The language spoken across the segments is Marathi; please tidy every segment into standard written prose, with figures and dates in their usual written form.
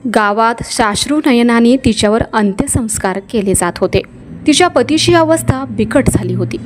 गावात साश्रू नयनाने तिच्यावर अंत्यसंस्कार केले जात होते। तिच्या पतीची अवस्था बिकट झाली होती।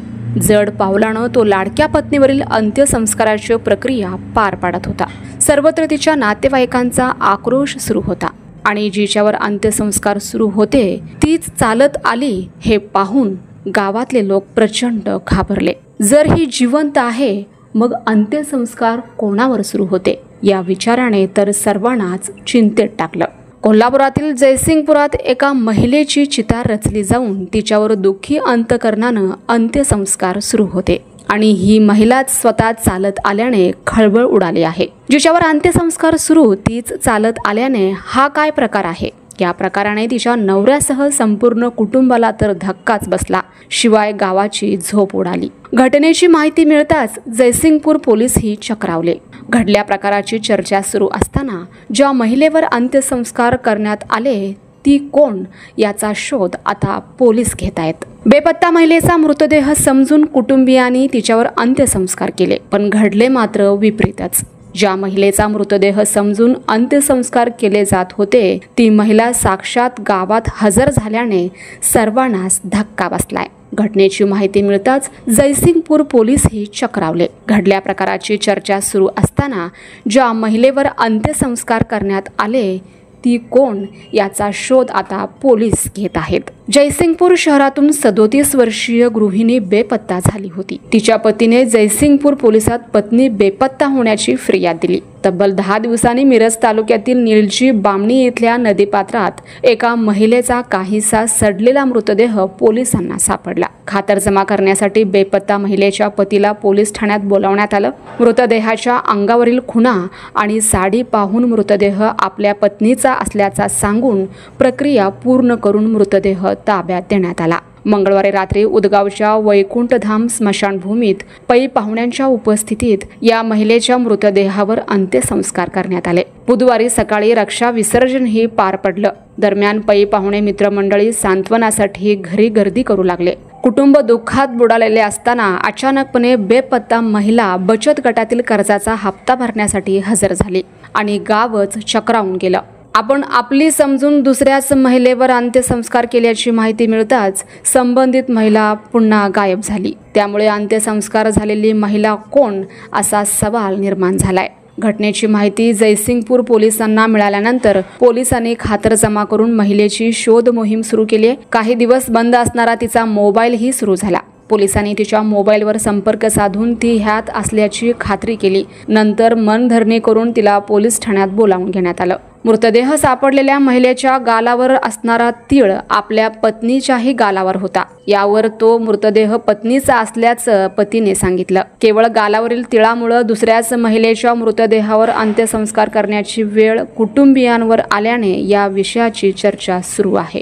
जड पावलानं तो लाडक्या पत्नीवरील अंत्यसंस्काराची प्रक्रिया पार पाडत होता। सर्वत्र तिच्या नातेवाईकांचा आक्रोश सुरू होता आणि जिच्यावर अंत्यसंस्कार सुरू होते तीच चालत आली हे पाहून गावातले लोक प्रचंड घाबरले। जर ही जिवंत आहे मग अंत्यसंस्कार कोणावर सुरू होते या विचाराने तर सर्वांनाच चिंतेत टाकलं। कोल्हापुरातील जयसिंगपुरात एका महिलेची चिता रचली जाऊन तिच्यावर दुःखी अंतकरणानं अंत्यसंस्कार सुरू होते आणि ही महिलाच स्वतः चालत आल्याने खळबळ उडाली आहे। जिच्यावर अंत्यसंस्कार सुरू तीच चालत आल्याने हा काय प्रकार आहे? या प्रकाराने तिच्या नवऱ्यासह संपूर्ण कुटुंबाला तर धक्काच बसला, शिवाय गावाची झोप उडाली। घटनेची माहिती मिळताच जयसिंगपूर पोलीसही चक्रावले। घडल्या प्रकाराची चर्चा सुरू असताना ज्या महिलेवर अंत्यसंस्कार करण्यात आले ती कोण याचा शोध आता पोलीस घेत आहेत। बेपत्ता महिलेचा मृतदेह समजून कुटुंबियांनी तिच्यावर अंत्यसंस्कार केले, पण घडले मात्र विपरीतच। ज्या महिलेचा मृतदेह समजून अंत्यसंस्कार केले जात होते ती महिला साक्षात गावात हजर झाल्याने सर्वांनाच धक्का बसलाय। घटनेची माहिती मिळताच जयसिंगपूर पोलीसही चक्रावले। घडल्या प्रकाराची चर्चा सुरू असताना ज्या महिलेवर अंत्यसंस्कार करण्यात आले ती कोण याचा शोध आता पोलीस घेत आहेत। जयसिंगपूर शहरातून 37 वर्षीय गृहिणी बेपत्ता झाली होती। तिच्या पतीने जयसिंगपूर पोलिसात पत्नी बेपत्ता होण्याची फिर्याद दिली। तब्बल 10 दिवसांनी मिरज तालुक्यातील निलजी बामणी येथील नदीपात्रात एका महिलेचा काहीसा सडलेला मृतदेह पोलिसांना सापडला। खातरजमा करण्यासाठी बेपत्ता महिलेच्या पतीला पोलीस ठाण्यात बोलावण्यात आलं। मृतदेहाच्या अंगावरील खुणा आणि साडी पाहून मृतदेह आपल्या पत्नीचा असल्याचा सांगून प्रक्रिया पूर्ण करून मृतदेह ताब्यात देण्यात आला। मंगळवारी रात्री उदगावच्या वैकुंठधाम स्मशानभूमीत पै पाहुण्यांच्या उपस्थितीत या महिलेच्या मृतदेहावर अंत्यसंस्कार करण्यात आले। बुधवारी सकाळी रक्षा विसर्जनही पार पडलं। दरम्यान पै पाहुणे मित्रमंडळी सांत्वनासाठी घरी गर्दी करू लागले। कुटुंब दुःखात बुडालेले असताना अचानकपणे बेपत्ता महिला बचत गटातील कर्जाचा हप्ता भरण्यासाठी हजर झाली आणि गावच चक्रावून गेलं। आपण आपली समजून दुसऱ्याच महिलेवर अंत्यसंस्कार केल्याची माहिती मिळताच संबंधित महिला पुन्हा गायब झाली। त्यामुळे अंत्यसंस्कार झालेली महिला कोण असा सवाल निर्माण झालाय। घटनेची माहिती जयसिंगपूर पोलिसांना मिळाल्यानंतर पोलिसांनी खातरजमा करून महिलेची शोध मोहीम सुरू केली आहे। काही दिवस बंद असणारा तिचा मोबाईलही सुरू झाला। पोलिसांनी तिच्या मोबाईलवर संपर्क साधून ती ह्यात असल्याची खात्री केली। नंतर मनधरणी करून तिला पोलीस ठाण्यात बोलावून घेण्यात आलं। मृतदेह सापडलेल्या महिलेच्या गालावर असणारा तीळ आपल्या पत्नीच्याही गालावर होता। यावर तो मृतदेह पत्नीचा असल्याचं पतीने सांगितलं। केवळ गालावरील तिळामुळे दुसऱ्याच महिलेच्या मृतदेहावर अंत्यसंस्कार करण्याची वेळ कुटुंबियांवर आल्याने या विषयाची चर्चा सुरू आहे।